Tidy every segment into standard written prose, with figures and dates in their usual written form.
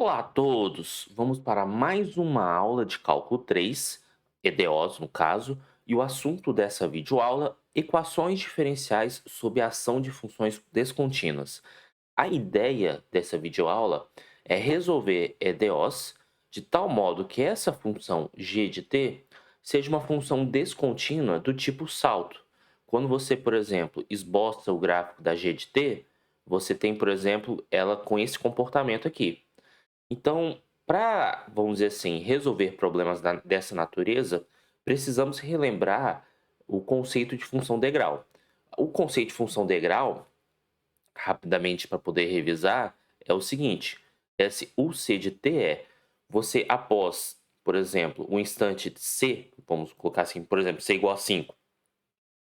Olá a todos! Vamos para mais uma aula de cálculo 3, EDOs no caso, e o assunto dessa videoaula, equações diferenciais sob a ação de funções descontínuas. A ideia dessa videoaula é resolver EDOs de tal modo que essa função g de t seja uma função descontínua do tipo salto. Quando você, por exemplo, esboça o gráfico da g de t, você tem, por exemplo, ela com esse comportamento aqui. Então, para, vamos dizer assim, resolver problemas dessa natureza, precisamos relembrar o conceito de função degrau. O conceito de função degrau, rapidamente para poder revisar, é o seguinte: esse UC de t é você após, por exemplo, um instante de c, vamos colocar assim, por exemplo, c igual a 5.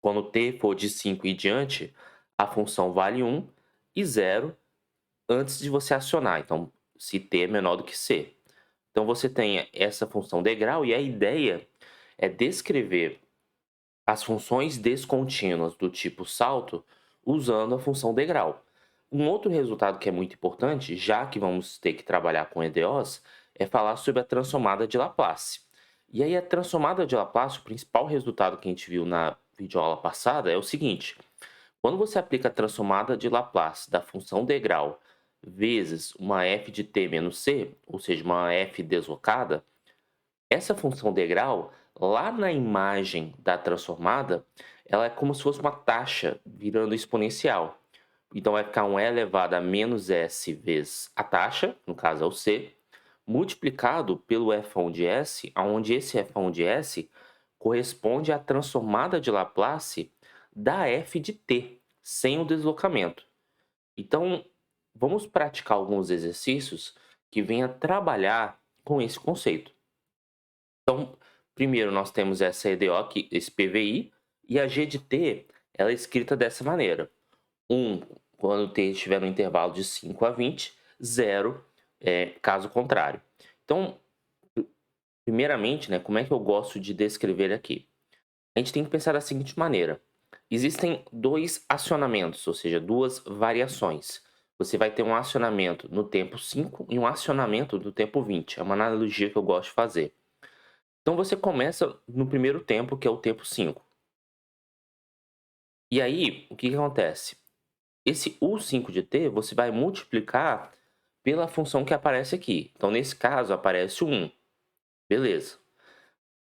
Quando t for de 5 e diante, a função vale 1 e 0 antes de você acionar. Então, se t é menor do que c. Então, você tem essa função degrau e a ideia é descrever as funções descontínuas do tipo salto usando a função degrau. Um outro resultado que é muito importante, já que vamos ter que trabalhar com EDOs, é falar sobre a transformada de Laplace. E aí, a transformada de Laplace, o principal resultado que a gente viu na videoaula passada é o seguinte: quando você aplica a transformada de Laplace da função degrau vezes uma f de t menos c, ou seja, uma f deslocada, essa função degrau, lá na imagem da transformada, ela é como se fosse uma taxa virando exponencial. Então vai ficar um e elevado a menos s vezes a taxa, no caso é o c, multiplicado pelo f1 de s, onde esse f1 de s corresponde à transformada de Laplace da f de t, sem o deslocamento. Então, vamos praticar alguns exercícios que venham trabalhar com esse conceito. Então, primeiro nós temos essa EDO aqui, esse PVI, e a G de T, ela é escrita dessa maneira. 1 quando t estiver no intervalo de 5 a 20, 0 caso contrário. Então, primeiramente, né, como é que eu gosto de descrever aqui? A gente tem que pensar da seguinte maneira: existem dois acionamentos, ou seja, duas variações. Você vai ter um acionamento no tempo 5 e um acionamento no tempo 20. É uma analogia que eu gosto de fazer. Então você começa no primeiro tempo, que é o tempo 5. E aí, o que acontece? Esse U5 de t você vai multiplicar pela função que aparece aqui. Então, nesse caso, aparece o 1. Beleza.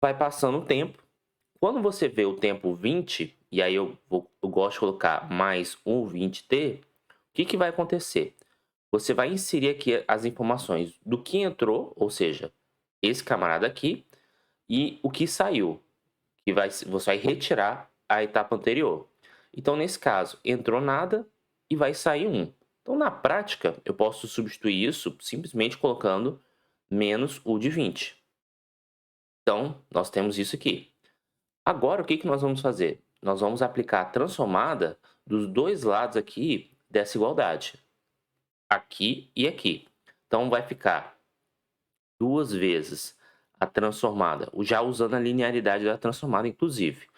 Vai passando o tempo. Quando você vê o tempo 20, e aí eu gosto de colocar mais um 20t, o que vai acontecer? Você vai inserir aqui as informações do que entrou, ou seja, esse camarada aqui, e o que saiu, você vai retirar a etapa anterior. Então, nesse caso, entrou nada e vai sair 1. Então, na prática, eu posso substituir isso simplesmente colocando menos o de 20. Então, nós temos isso aqui. Agora, o que nós vamos fazer? Nós vamos aplicar a transformada dos dois lados aqui dessa igualdade. Aqui e aqui. Então, vai ficar duas vezes a transformada, já usando a linearidade da transformada, inclusive.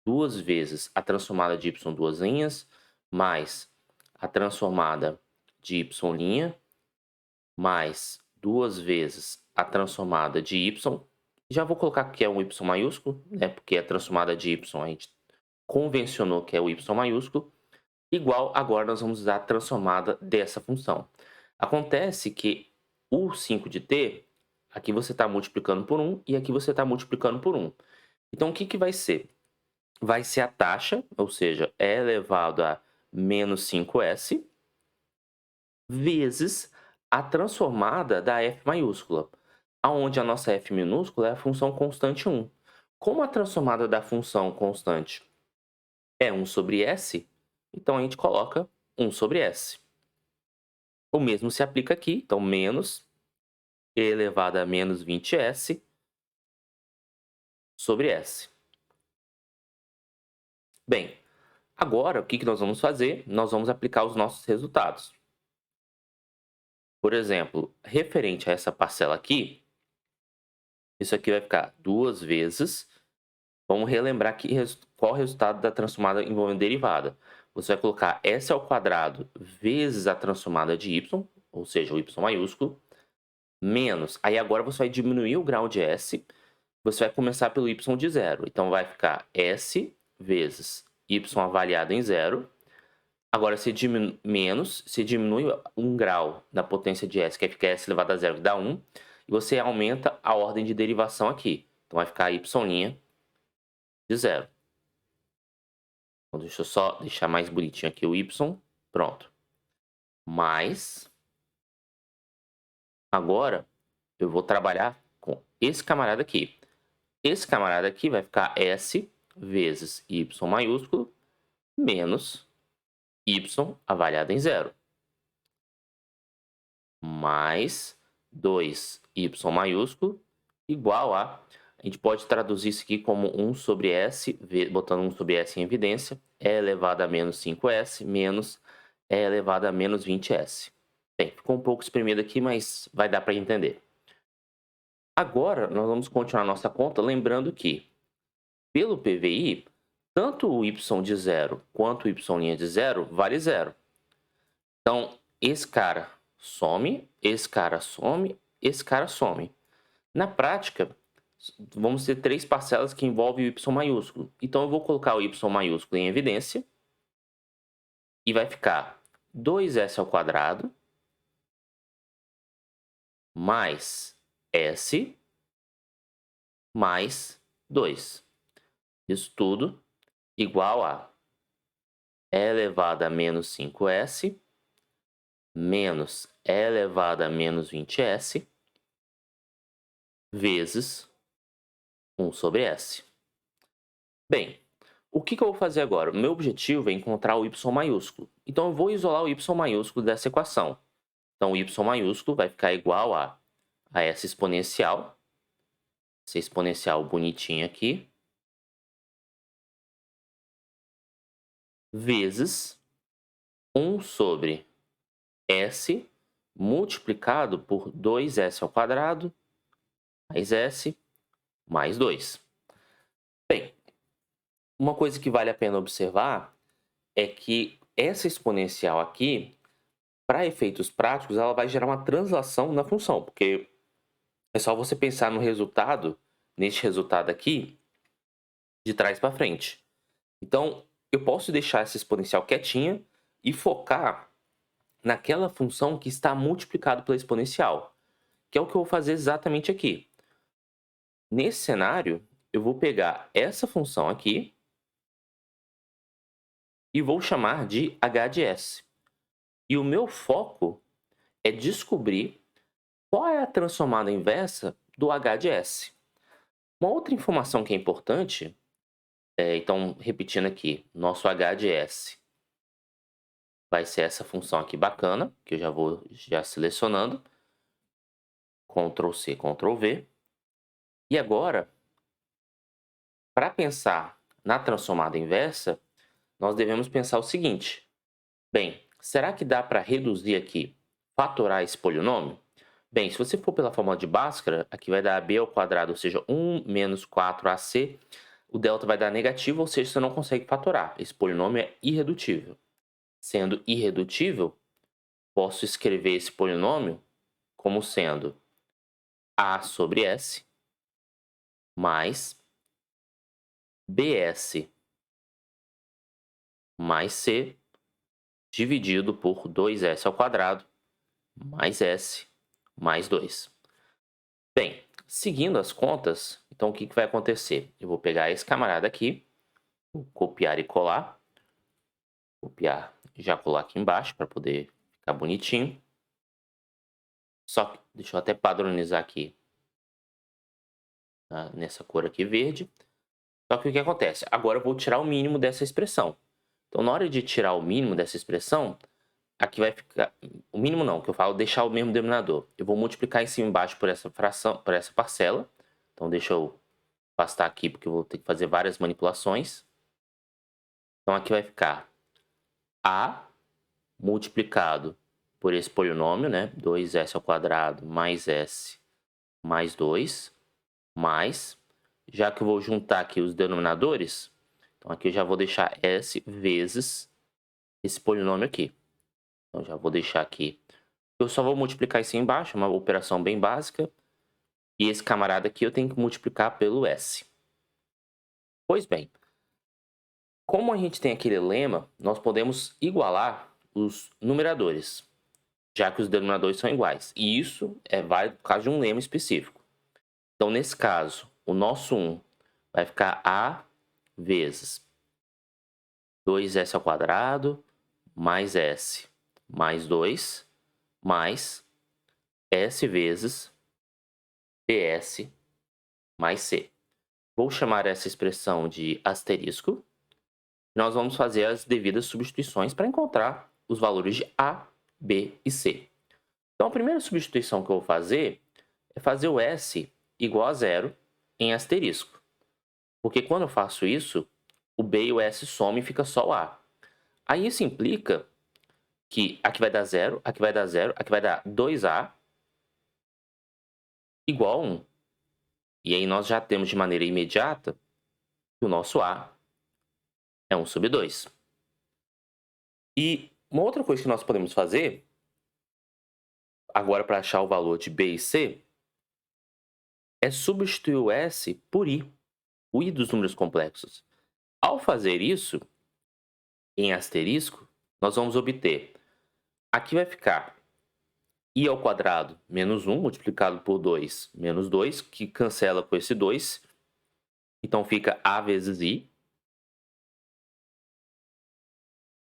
Duas vezes a transformada de y duas linhas, mais a transformada de y', mais duas vezes a transformada de y. Já vou colocar que é um y maiúsculo, né? Porque a transformada de y a gente convencionou que é o y maiúsculo. Igual, agora nós vamos usar a transformada dessa função. Acontece que o 5 de t, aqui você está multiplicando por 1 e aqui você está multiplicando por 1. Então, o que vai ser? Vai ser a taxa, ou seja, e elevado a menos 5s, vezes a transformada da f maiúscula, aonde a nossa f minúscula é a função constante 1. Como a transformada da função constante é 1 sobre s, então a gente coloca 1 sobre s. O mesmo se aplica aqui, então menos e elevado a menos 20s sobre s. Bem, agora o que nós vamos fazer? Nós vamos aplicar os nossos resultados. Por exemplo, referente a essa parcela aqui, isso aqui vai ficar duas vezes. Vamos relembrar qual é o resultado da transformada envolvendo derivada. Você vai colocar s ao quadrado vezes a transformada de y, ou seja, o y maiúsculo, menos. Aí agora você vai diminuir o grau de S, você vai começar pelo y de zero. Então vai ficar S vezes y avaliado em zero. Agora você diminui um grau da potência de S, que fica S elevado a zero, que dá 1. E você aumenta a ordem de derivação aqui. Então vai ficar y' de zero. Então deixa eu só deixar mais bonitinho aqui o y. Pronto. Mais. Agora eu vou trabalhar com esse camarada aqui. Esse camarada aqui vai ficar S vezes y maiúsculo menos y avaliado em zero. Mais 2y maiúsculo igual a... A gente pode traduzir isso aqui como 1 sobre S, botando 1 sobre S em evidência, E elevado a menos 5S menos E elevado a menos 20S. Bem, ficou um pouco espremido aqui, mas vai dar para entender. Agora, nós vamos continuar nossa conta, lembrando que, pelo PVI, tanto o y de zero quanto o y' de zero vale zero. Então, esse cara some, esse cara some, esse cara some. Na prática, vamos ter 3 parcelas que envolvem o y maiúsculo. Então, eu vou colocar o y maiúsculo em evidência. E vai ficar 2s ao quadrado mais s mais 2. Isso tudo igual a e elevado a menos 5s menos e elevado a menos 20s vezes 1 sobre s. Bem, o que eu vou fazer agora? O meu objetivo é encontrar o y maiúsculo. Então, eu vou isolar o y maiúsculo dessa equação. Então, o y maiúsculo vai ficar igual a essa exponencial. Essa exponencial bonitinha aqui. Vezes 1 sobre s multiplicado por 2s ao quadrado mais s mais 2. Bem, uma coisa que vale a pena observar é que essa exponencial aqui, para efeitos práticos, ela vai gerar uma translação na função, porque é só você pensar no resultado, neste resultado aqui, de trás para frente. Então, eu posso deixar essa exponencial quietinha e focar naquela função que está multiplicado pela exponencial, que é o que eu vou fazer exatamente aqui. Nesse cenário, eu vou pegar essa função aqui e vou chamar de h de s. E o meu foco é descobrir qual é a transformada inversa do h de s. Uma outra informação que é importante, então, repetindo aqui, nosso h de s vai ser essa função aqui bacana, que eu já vou selecionando. Ctrl C, Ctrl V. E agora, para pensar na transformada inversa, nós devemos pensar o seguinte. Bem, será que dá para reduzir aqui, fatorar esse polinômio? Bem, se você for pela fórmula de Bhaskara, aqui vai dar b ao quadrado, ou seja, 1 menos 4ac. O delta vai dar negativo, ou seja, você não consegue fatorar. Esse polinômio é irredutível. Sendo irredutível, posso escrever esse polinômio como sendo a sobre s mais bs mais c dividido por 2s ao quadrado mais s mais 2. Bem, seguindo as contas, então o que vai acontecer? Eu vou pegar esse camarada aqui, vou copiar e colar. Copiar e já colar aqui embaixo para poder ficar bonitinho. Só que deixa eu até padronizar aqui nessa cor aqui verde. Só que o que acontece? Agora eu vou tirar o mínimo dessa expressão. Então, na hora de tirar o mínimo dessa expressão, aqui vai ficar... O mínimo não, que eu falo deixar o mesmo denominador. Eu vou multiplicar em cima e embaixo por essa fração, por essa parcela. Então, deixa eu afastar aqui, porque eu vou ter que fazer várias manipulações. Então, aqui vai ficar a multiplicado por esse polinômio, né? 2s ao quadrado mais s mais 2, mais... Já que eu vou juntar aqui os denominadores, então aqui eu já vou deixar s vezes esse polinômio aqui. Então já vou deixar aqui Eu só vou multiplicar isso aí embaixo, uma operação bem básica. E esse camarada aqui eu tenho que multiplicar pelo S. Pois bem, como a gente tem aquele lema, nós podemos igualar os numeradores, já que os denominadores são iguais. E isso é válido por causa de um lema específico. Então, nesse caso, o nosso 1 vai ficar A vezes 2S ao quadrado mais S mais 2 mais S vezes PS mais C. Vou chamar essa expressão de asterisco. Nós vamos fazer as devidas substituições para encontrar os valores de A, B e C. Então, a primeira substituição que eu vou fazer é fazer o S igual a zero em asterisco. Porque quando eu faço isso, o B e o S somam e fica só o A. Aí isso implica que aqui vai dar zero, aqui vai dar zero, aqui vai dar 2A igual a 1. E aí nós já temos de maneira imediata que o nosso A é 1 sobre 2. E uma outra coisa que nós podemos fazer, agora para achar o valor de B e C, é substituir o S por I, o I dos números complexos. Ao fazer isso, em asterisco, nós vamos obter, aqui vai ficar I ao quadrado menos 1 multiplicado por 2 menos 2, que cancela com esse 2, então fica A vezes I.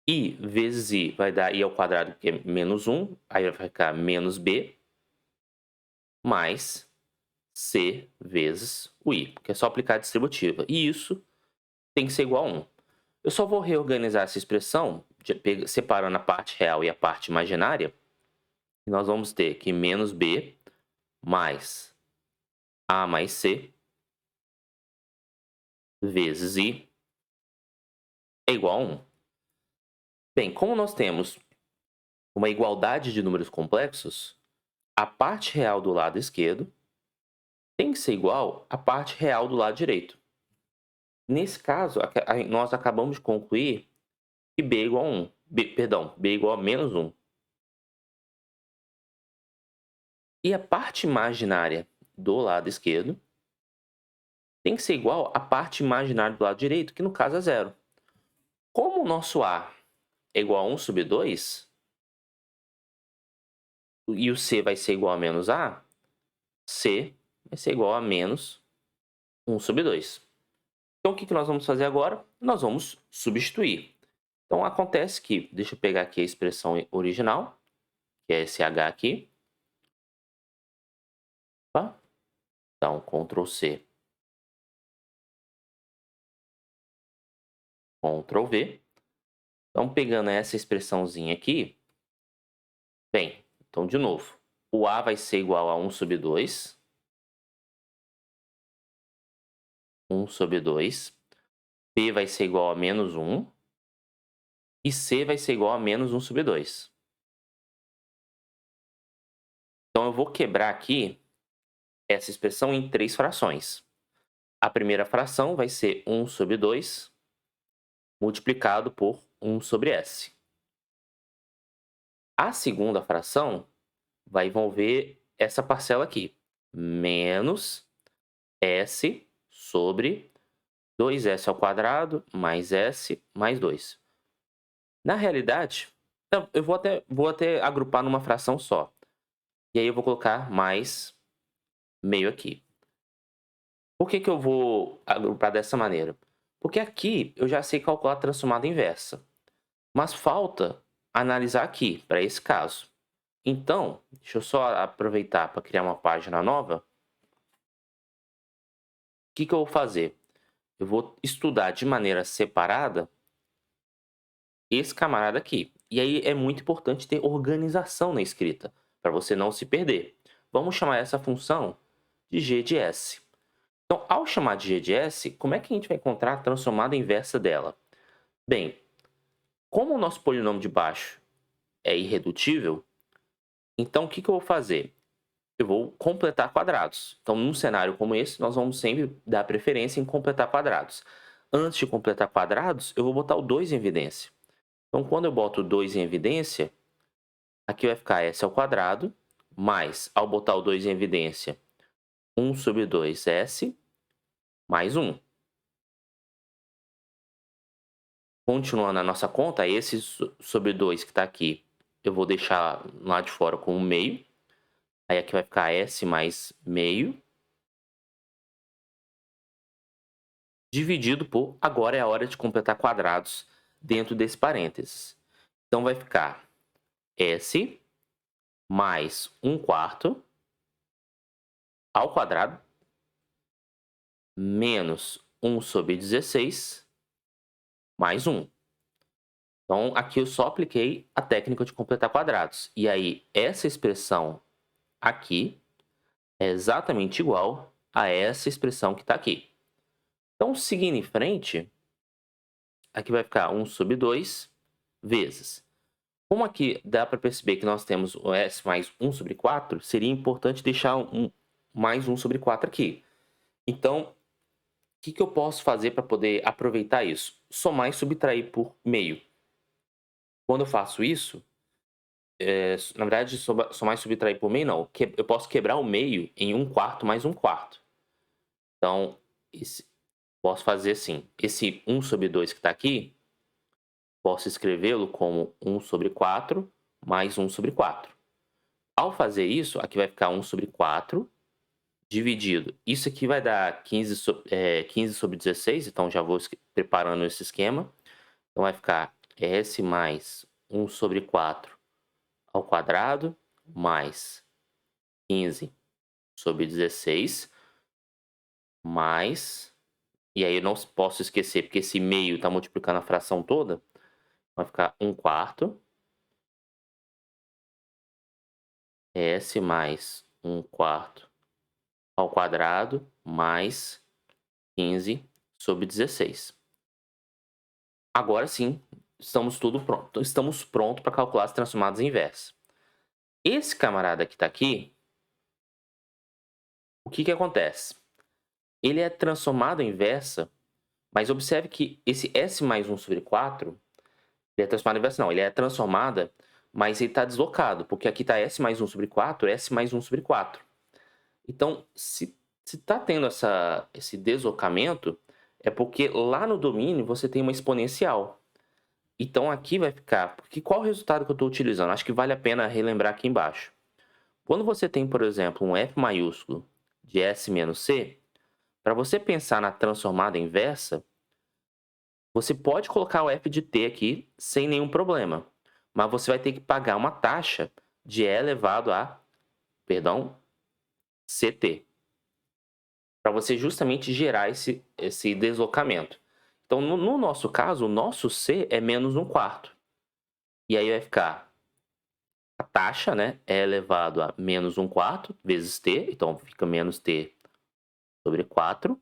I vezes I vai dar I ao quadrado, que é menos 1, aí vai ficar menos B, mais C vezes o I, que é só aplicar a distributiva. E isso tem que ser igual a 1. Eu só vou reorganizar essa expressão, separando a parte real e a parte imaginária. E nós vamos ter que menos B mais A mais C vezes I é igual a 1. Bem, como nós temos uma igualdade de números complexos, a parte real do lado esquerdo tem que ser igual à parte real do lado direito. Nesse caso, nós acabamos de concluir que B é igual a 1. B é igual a menos 1. E a parte imaginária do lado esquerdo tem que ser igual à parte imaginária do lado direito, que no caso é zero. Como o nosso A é igual a 1 sobre 2, e o C vai ser igual a menos A, C vai ser igual a menos 1 sobre 2. Então, o que nós vamos fazer agora? Nós vamos substituir. Então, acontece que, deixa eu pegar aqui a expressão original, que é esse H aqui. Opa. Então, Ctrl C, Ctrl V. Então, pegando essa expressãozinha aqui, bem, então, de novo, o A vai ser igual a 1 sobre 2. 1 sobre 2. P vai ser igual a menos 1. E C vai ser igual a menos 1 sobre 2. Então, eu vou quebrar aqui essa expressão em 3 frações. A primeira fração vai ser 1 sobre 2 multiplicado por 1 sobre S. A segunda fração vai envolver essa parcela aqui, menos S sobre 2S ao quadrado mais S mais 2. Na realidade, eu vou até agrupar numa fração só. E aí eu vou colocar mais meio aqui. Por que eu vou agrupar dessa maneira? Porque aqui eu já sei calcular a transformada inversa. Mas falta analisar aqui, para esse caso. Então, deixa eu só aproveitar para criar uma página nova. O que eu vou fazer? Eu vou estudar de maneira separada esse camarada aqui. E aí é muito importante ter organização na escrita, para você não se perder. Vamos chamar essa função de g de s. Então, ao chamar de g de s, como é que a gente vai encontrar a transformada inversa dela? Bem, como o nosso polinômio de baixo é irredutível, então o que eu vou fazer? Eu vou completar quadrados. Então, num cenário como esse, nós vamos sempre dar preferência em completar quadrados. Antes de completar quadrados, eu vou botar o 2 em evidência. Então, quando eu boto o 2 em evidência, Aqui vai ficar s ao quadrado, mais, ao botar o 2 em evidência, 1 sobre 2s, mais 1. Continuando a nossa conta, esse sobre 2 que está aqui, eu vou deixar lá de fora com 1 meio. Aí aqui vai ficar s mais meio, dividido por, agora é a hora de completar quadrados dentro desse parênteses. Então vai ficar s mais 1 quarto ao quadrado, menos 1 sobre 16, mais 1. Então, aqui eu só apliquei a técnica de completar quadrados. E aí, essa expressão aqui é exatamente igual a essa expressão que está aqui. Então, seguindo em frente, aqui vai ficar 1 sobre 2 vezes. Como aqui dá para perceber que nós temos o s mais 1 sobre 4, seria importante deixar mais 1 sobre 4 aqui. Então, o que eu posso fazer para poder aproveitar isso? Somar e subtrair por meio. Quando eu faço isso, na verdade, somar e subtrair por meio não. Eu posso quebrar o meio em 1 quarto mais 1 quarto. Então, posso fazer assim. Esse 1 sobre 2 que está aqui, posso escrevê-lo como 1 sobre 4 mais 1 sobre 4. Ao fazer isso, aqui vai ficar 1 sobre 4 dividido. Isso aqui vai dar 15 sobre 16, então já vou preparando esse esquema. Então vai ficar s mais 1 sobre 4 ao quadrado mais 15 sobre 16 mais... E aí eu não posso esquecer, porque esse meio está multiplicando a fração toda. Vai ficar 1 quarto. S mais 1 quarto ao quadrado mais 15 sobre 16. Agora sim, estamos prontos para calcular as transformadas inversas. Esse camarada que está aqui, o que acontece? Ele é transformado inversa, mas observe que esse S mais 1 sobre 4, ele é transformado inversa não, ele é transformada, mas ele está deslocado, porque aqui está S mais 1 sobre 4, S mais 1 sobre 4. Então, se está tendo esse deslocamento, é porque lá no domínio você tem uma exponencial. Então aqui vai ficar... Porque qual o resultado que eu estou utilizando? Acho que vale a pena relembrar aqui embaixo. Quando você tem, por exemplo, um F maiúsculo de S menos C, para você pensar na transformada inversa, você pode colocar o F de t aqui sem nenhum problema. Mas você vai ter que pagar uma taxa de E elevado a, CT. Para você justamente gerar esse deslocamento. Então, no nosso caso, o nosso C é menos 1 quarto. E aí vai ficar a taxa, né, é elevado a menos 1 quarto vezes t, então fica menos t sobre 4,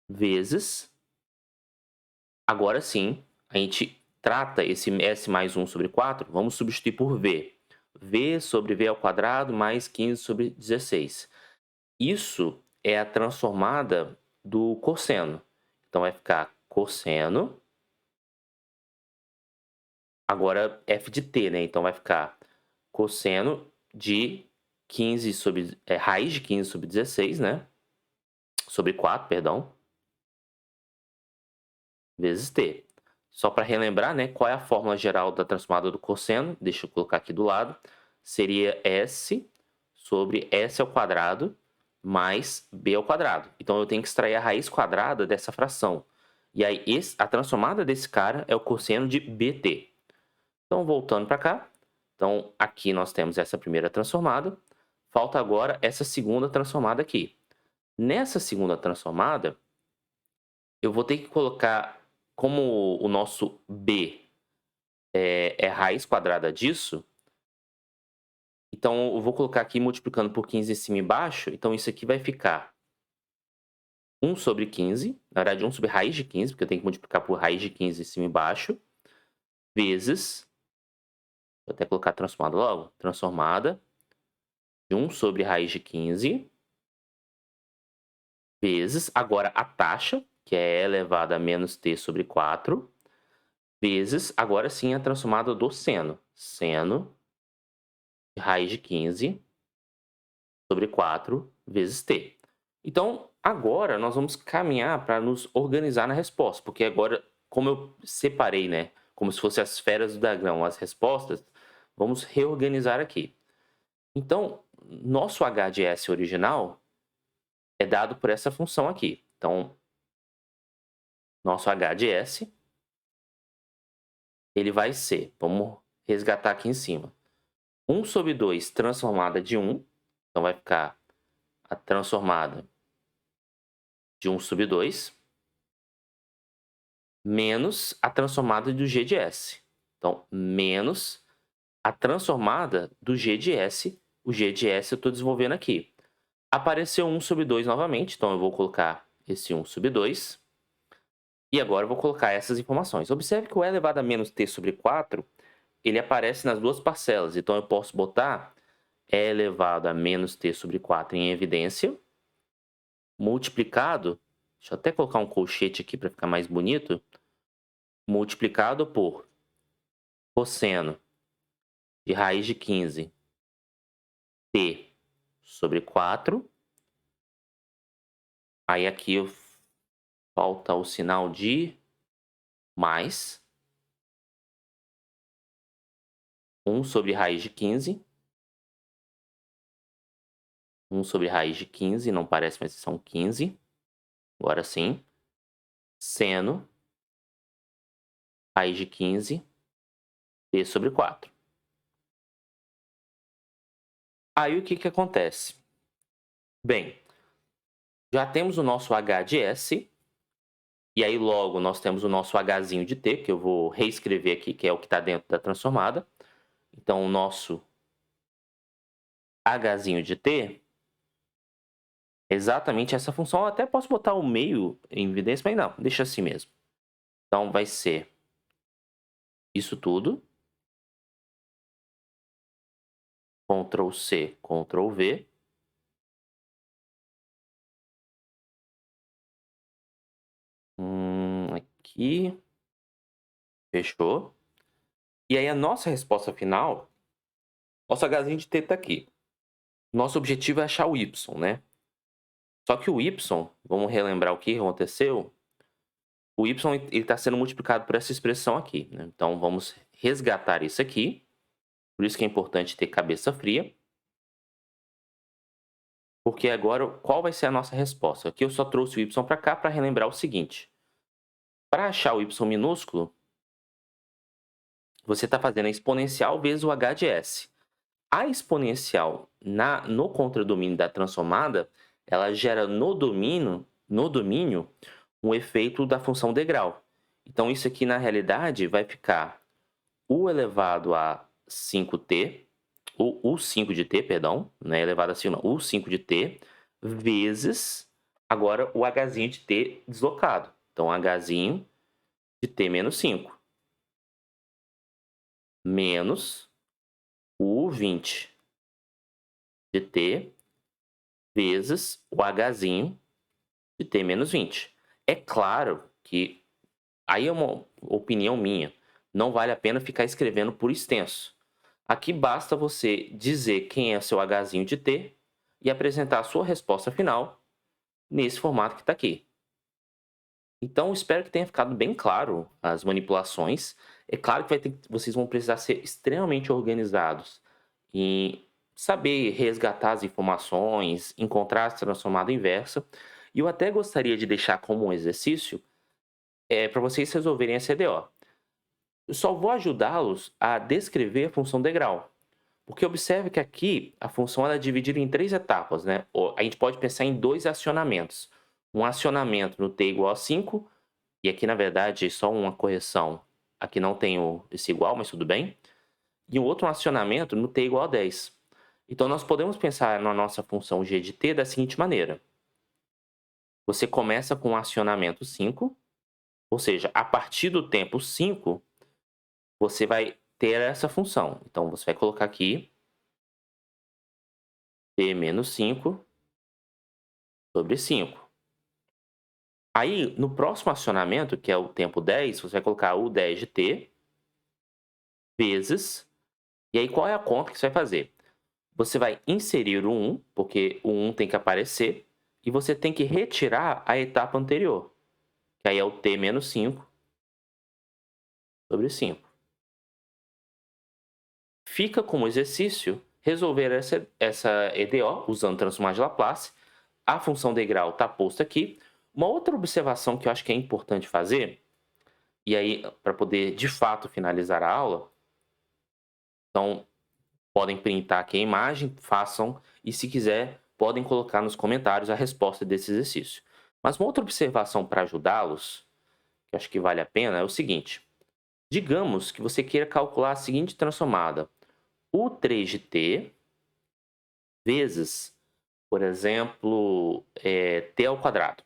vezes... Agora sim, a gente trata esse s mais 1 sobre 4, vamos substituir por v. v sobre v ao quadrado mais 15 sobre 16. Isso é a transformada do cosseno. Então vai ficar cosseno. Agora f de t, né? Então vai ficar cosseno de 15 sobre... raiz de 15 sobre 16, né? Sobre 4, perdão. Vezes t. Só para relembrar, né? Qual é a fórmula geral da transformada do cosseno? Deixa eu colocar aqui do lado. Seria s sobre s ao quadrado mais b ao quadrado. Então eu tenho que extrair a raiz quadrada dessa fração. E aí a transformada desse cara é o cosseno de bt. Então voltando para cá. Então aqui nós temos essa primeira transformada. Falta agora essa segunda transformada aqui. Nessa segunda transformada, eu vou ter que colocar, como o nosso b é raiz quadrada disso, então eu vou colocar aqui multiplicando por 15 em cima e embaixo, então isso aqui vai ficar 1 sobre 15, na verdade 1 sobre raiz de 15, porque eu tenho que multiplicar por raiz de 15 em cima e embaixo, vezes, vou até colocar transformada logo, transformada de 1 sobre raiz de 15, vezes, agora a taxa, que é elevada a menos t sobre 4, vezes, agora sim, a transformada do seno. Seno de raiz de 15 sobre 4 vezes t. Então, agora nós vamos caminhar para nos organizar na resposta, porque agora, como eu separei, né, como se fossem as esferas do dragão, as respostas, vamos reorganizar aqui. Então, nosso h de s original é dado por essa função aqui. Então, nosso h de s, ele vai ser, vamos resgatar aqui em cima, 1 sobre 2 transformada de 1, então vai ficar a transformada de 1 sobre 2, menos a transformada do g de s. Então, menos a transformada do g de s. O g de s eu estou desenvolvendo aqui. Apareceu 1 sobre 2 novamente, então eu vou colocar esse 1 sobre 2. E agora eu vou colocar essas informações. Observe que o e elevado a menos t sobre 4, ele aparece nas duas parcelas. Então eu posso botar e elevado a menos t sobre 4 em evidência, multiplicado, deixa eu até colocar um colchete aqui para ficar mais bonito, multiplicado por cosseno de raiz de 15 t sobre 4. Aí aqui falta o sinal de mais 1 sobre raiz de 15. 1 sobre raiz de 15, não parece, mas são 15. Agora sim. Seno raiz de 15 t sobre 4. Aí o que acontece? Bem, já temos o nosso h de s, e aí logo nós temos o nosso hzinho de t, que eu vou reescrever aqui, que é o que está dentro da transformada. Então, o nosso hzinho de t é exatamente essa função. Eu até posso botar o meio em evidência, mas não, deixa assim mesmo. Então, vai ser isso tudo. Ctrl C, Ctrl V. Aqui. Fechou. E aí a nossa resposta final, nosso hzinho de t está aqui. Nosso objetivo é achar o y, né? Só que o y, vamos relembrar o que aconteceu. O y está sendo multiplicado por essa expressão aqui, né? Então vamos resgatar isso aqui. Por isso que é importante ter cabeça fria. Porque agora, qual vai ser a nossa resposta? Aqui eu só trouxe o y para cá para relembrar o seguinte. Para achar o y minúsculo, você está fazendo a exponencial vezes o h de s. A exponencial no contradomínio da transformada, ela gera no domínio um efeito da função degrau. Então, isso aqui, na realidade, vai ficar u elevado a 5t, o 5 de t, perdão, né, elevado a 5, não, o 5 de t, vezes, agora, o hzinho de t deslocado. Então, hzinho de t menos 5, menos o 20 de t vezes o hzinho de t menos 20. É claro que, aí é uma opinião minha, não vale a pena ficar escrevendo por extenso. Aqui basta você dizer quem é seu hzinho de t e apresentar a sua resposta final nesse formato que está aqui. Então, espero que tenha ficado bem claro as manipulações. É claro que vocês vão precisar ser extremamente organizados e saber resgatar as informações, encontrar a transformada inversa. E eu até gostaria de deixar como um exercício para vocês resolverem essa EDO. Eu só vou ajudá-los a descrever a função degrau. Porque observe que aqui a função ela é dividida em 3 etapas, né? A gente pode pensar em 2 acionamentos. Um acionamento no t igual a 5, e aqui na verdade só uma correção. Aqui não tem esse igual, mas tudo bem. E um outro acionamento no t igual a 10. Então nós podemos pensar na nossa função g de t da seguinte maneira. Você começa com o acionamento 5, ou seja, a partir do tempo 5, você vai ter essa função. Então, você vai colocar aqui t menos 5 sobre 5. Aí, no próximo acionamento, que é o tempo 10, você vai colocar o 10 de t vezes... E aí, qual é a conta que você vai fazer? Você vai inserir o 1, porque o 1 tem que aparecer, e você tem que retirar a etapa anterior, que aí é o t menos 5 sobre 5. Fica como exercício resolver essa EDO usando transformar de Laplace. A função degrau está posta aqui. Uma outra observação que eu acho que é importante fazer, e aí para poder de fato finalizar a aula, então podem printar aqui a imagem, façam, e se quiser podem colocar nos comentários a resposta desse exercício. Mas uma outra observação para ajudá-los, que eu acho que vale a pena, é o seguinte. Digamos que você queira calcular a seguinte transformada. O 3 de t vezes, por exemplo, t ao quadrado.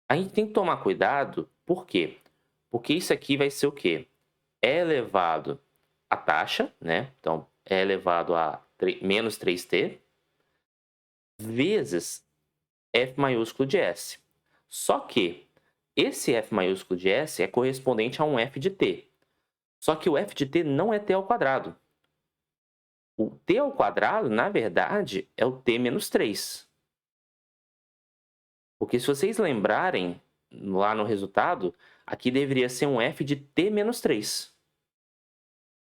A gente tem que tomar cuidado, por quê? Porque isso aqui vai ser o quê? É elevado a taxa, né? Então, é elevado a menos 3t, vezes f maiúsculo de s. Só que esse f maiúsculo de s é correspondente a um f de t. Só que o f de t não é t ao quadrado. O t ao quadrado, na verdade, é o t menos 3. Porque se vocês lembrarem, lá no resultado, aqui deveria ser um f de t menos 3.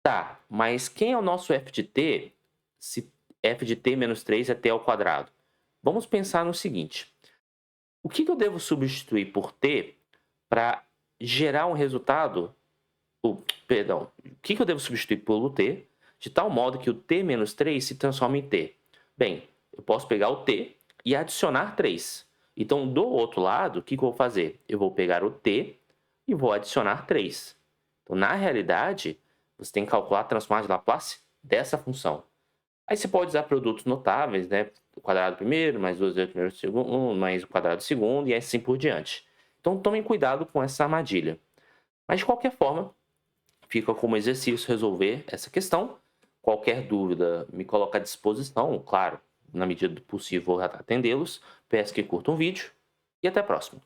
Tá, mas quem é o nosso f de t se f de t menos 3 é t ao quadrado? Vamos pensar no seguinte. O que eu devo substituir por t para gerar um resultado? Perdão, o que eu devo substituir pelo t de tal modo que o t menos 3 se transforme em t? Bem, eu posso pegar o t e adicionar 3. Então, do outro lado, o que eu vou fazer? Eu vou pegar o t e vou adicionar 3. Então, na realidade, você tem que calcular a transformada de Laplace dessa função. Aí você pode usar produtos notáveis, né? O quadrado primeiro, mais 2 primeiro segundo, mais o quadrado segundo e assim por diante. Então, tomem cuidado com essa armadilha. Mas, de qualquer forma, fica como exercício resolver essa questão. Qualquer dúvida, me coloca à disposição, claro, na medida do possível vou atendê-los. Peço que curtam o vídeo e até a próxima.